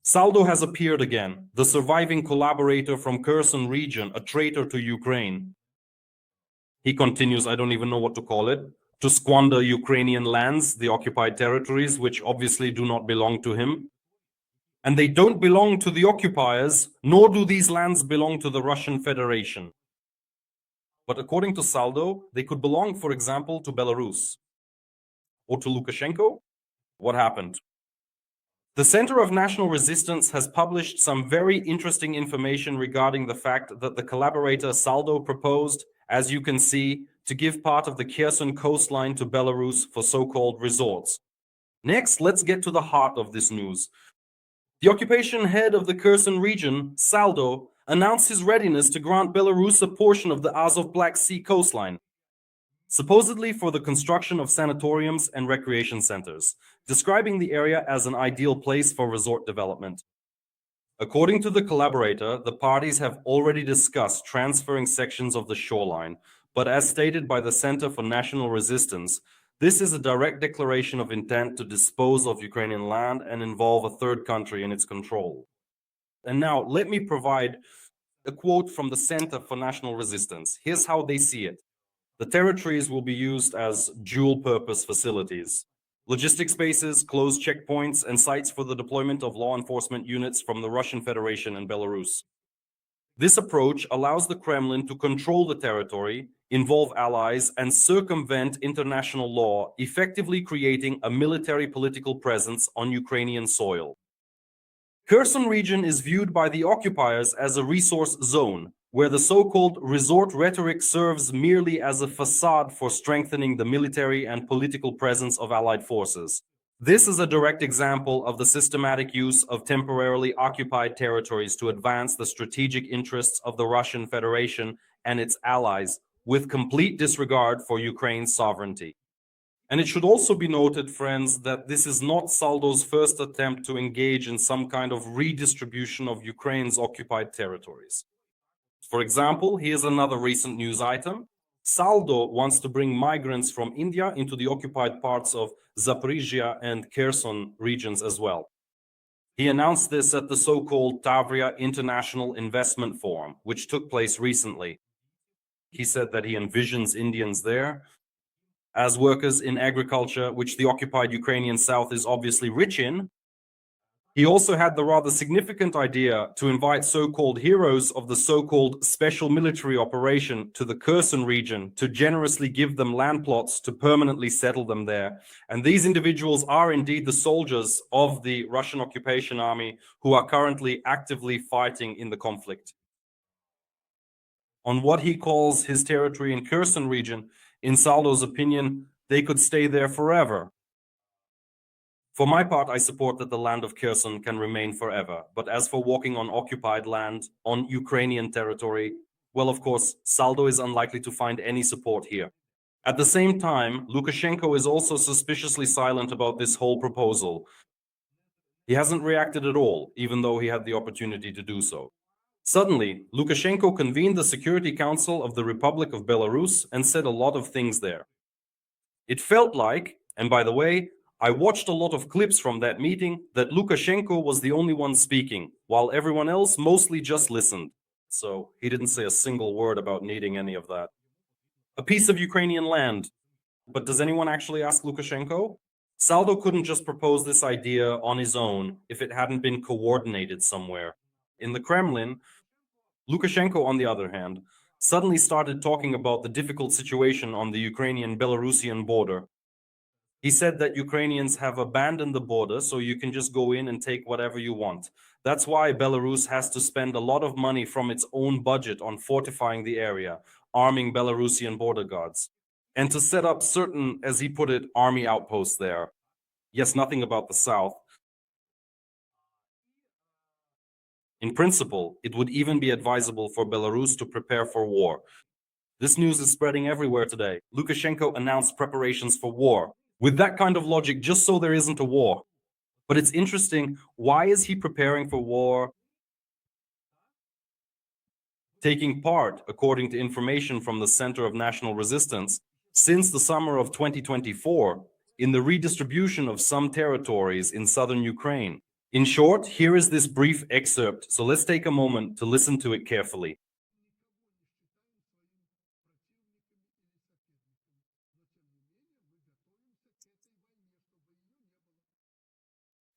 Saldo has appeared again, the surviving collaborator from Kherson region, a traitor to Ukraine. He continues, I don't even know what to call it, to squander Ukrainian lands, the occupied territories, which obviously do not belong to him. And they don't belong to the occupiers, nor do these lands belong to the Russian Federation. But according to Saldo, they could belong, for example, to Belarus. Or to Lukashenko? What happened? The Center of National Resistance has published some very interesting information regarding the fact that the collaborator Saldo proposed, as you can see, to give part of the Kherson coastline to Belarus for so-called resorts. Next, let's get to the heart of this news. The occupation head of the Kherson region, Saldo, announced his readiness to grant Belarus a portion of the Azov Black Sea coastline, supposedly for the construction of sanatoriums and recreation centers, describing the area as an ideal place for resort development. According to the collaborator, the parties have already discussed transferring sections of the shoreline, but as stated by the Center for National Resistance, this is a direct declaration of intent to dispose of Ukrainian land and involve a third country in its control. And now, let me provide a quote from the Center for National Resistance. Here's how they see it. The territories will be used as dual-purpose facilities. Logistics bases, closed checkpoints, and sites for the deployment of law enforcement units from the Russian Federation and Belarus. This approach allows the Kremlin to control the territory, involve allies, and circumvent international law, effectively creating a military political presence on Ukrainian soil. Kherson region is viewed by the occupiers as a resource zone, where the so-called resort rhetoric serves merely as a facade for strengthening the military and political presence of allied forces. This is a direct example of the systematic use of temporarily occupied territories to advance the strategic interests of the Russian Federation and its allies, with complete disregard for Ukraine's sovereignty. And it should also be noted, friends, that this is not Saldo's first attempt to engage in some kind of redistribution of Ukraine's occupied territories. For example, here's another recent news item. Saldo wants to bring migrants from India into the occupied parts of Zaporizhia and Kherson regions as well. He announced this at the so-called Tavria International Investment Forum, which took place recently. He said that he envisions Indians there as workers in agriculture, which the occupied Ukrainian South is obviously rich in. He also had the rather significant idea to invite so-called heroes of the so-called special military operation to the Kherson region to generously give them land plots to permanently settle them there. And these individuals are indeed the soldiers of the Russian occupation army who are currently actively fighting in the conflict. On what he calls his territory in Kherson region, in Saldo's opinion, they could stay there forever. For my part, I support that the land of Kherson can remain forever. But as for walking on occupied land, on Ukrainian territory, well, of course, Saldo is unlikely to find any support here. At the same time, Lukashenko is also suspiciously silent about this whole proposal. He hasn't reacted at all, even though he had the opportunity to do so. Suddenly, Lukashenko convened the Security Council of the Republic of Belarus and said a lot of things there. It felt like, and by the way, I watched a lot of clips from that meeting, that Lukashenko was the only one speaking, while everyone else mostly just listened. So he didn't say a single word about needing any of that. A piece of Ukrainian land. But does anyone actually ask Lukashenko? Saldo couldn't just propose this idea on his own if it hadn't been coordinated somewhere. In the Kremlin, Lukashenko, on the other hand, suddenly started talking about the difficult situation on the Ukrainian-Belarusian border. He said that Ukrainians have abandoned the border, so you can just go in and take whatever you want. That's why Belarus has to spend a lot of money from its own budget on fortifying the area, arming Belarusian border guards, and to set up certain, as he put it, army outposts there. Yes, nothing about the south. In principle, it would even be advisable for Belarus to prepare for war. This news is spreading everywhere today. Lukashenko announced preparations for war. With that kind of logic, just so there isn't a war. But it's interesting, why is he preparing for war? Taking part, according to information from the Center of National Resistance, since the summer of 2024, in the redistribution of some territories in southern Ukraine. In short, here is this brief excerpt, so let's take a moment to listen to it carefully.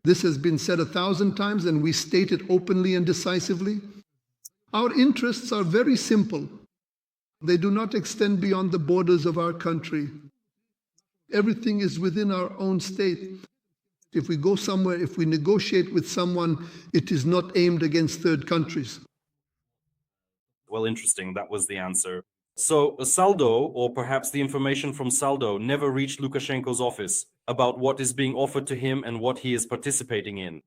This has been said 1,000 times, and we state it openly and decisively. Our interests are very simple. They do not extend beyond the borders of our country. Everything is within our own state. If we go somewhere, if we negotiate with someone, it is not aimed against third countries. Well, interesting. That was the answer. So Saldo, or perhaps the information from Saldo, never reached Lukashenko's office about what is being offered to him and what he is participating in.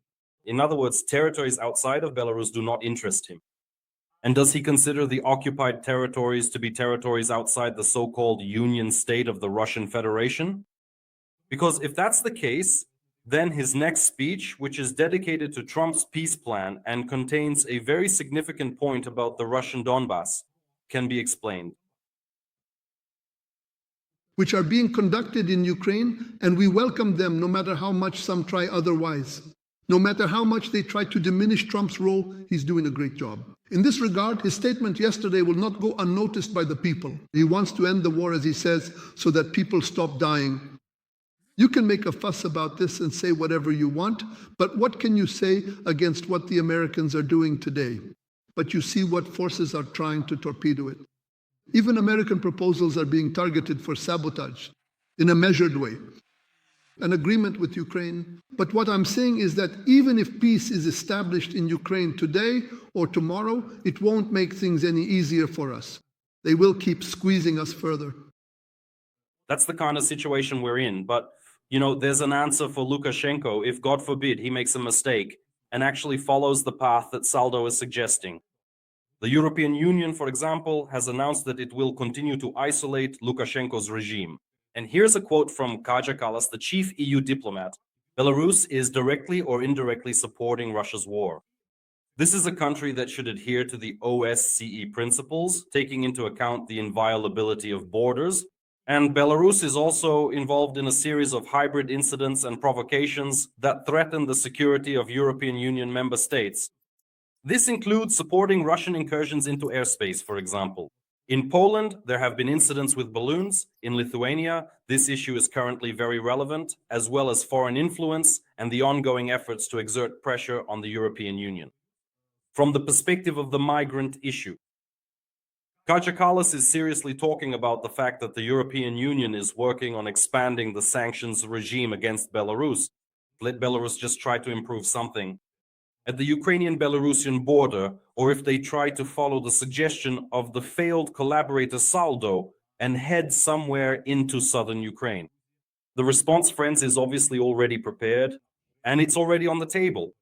In other words, territories outside of Belarus do not interest him. And does he consider the occupied territories to be territories outside the so-called Union State of the Russian Federation? Because if that's the case, then his next speech, which is dedicated to Trump's peace plan and contains a very significant point about the Russian Donbas, can be explained. Which are being conducted in Ukraine, and we welcome them no matter how much some try otherwise. No matter how much they try to diminish Trump's role, he's doing a great job. In this regard, his statement yesterday will not go unnoticed by the people. He wants to end the war, as he says, so that people stop dying. You can make a fuss about this and say whatever you want, but what can you say against what the Americans are doing today? But you see what forces are trying to torpedo it. Even American proposals are being targeted for sabotage in a measured way. An agreement with Ukraine. But what I'm saying is that even if peace is established in Ukraine today or tomorrow, it won't make things any easier for us. They will keep squeezing us further. That's the kind of situation we're in. But, you know, there's an answer for Lukashenko if, God forbid, he makes a mistake and actually follows the path that Saldo is suggesting. The European Union, for example, has announced that it will continue to isolate Lukashenko's regime. And here's a quote from Kaja Kallas, the chief EU diplomat. Belarus is directly or indirectly supporting Russia's war. This is a country that should adhere to the OSCE principles, taking into account the inviolability of borders. And Belarus is also involved in a series of hybrid incidents and provocations that threaten the security of European Union member states. This includes supporting Russian incursions into airspace, for example. In Poland, there have been incidents with balloons. In Lithuania, this issue is currently very relevant, as well as foreign influence and the ongoing efforts to exert pressure on the European Union. From the perspective of the migrant issue, Kaja Kallas is seriously talking about the fact that the European Union is working on expanding the sanctions regime against Belarus. Let Belarus just try to improve something at the Ukrainian-Belarusian border, or if they try to follow the suggestion of the failed collaborator Saldo and head somewhere into southern Ukraine. The response, friends, is obviously already prepared, and it's already on the table.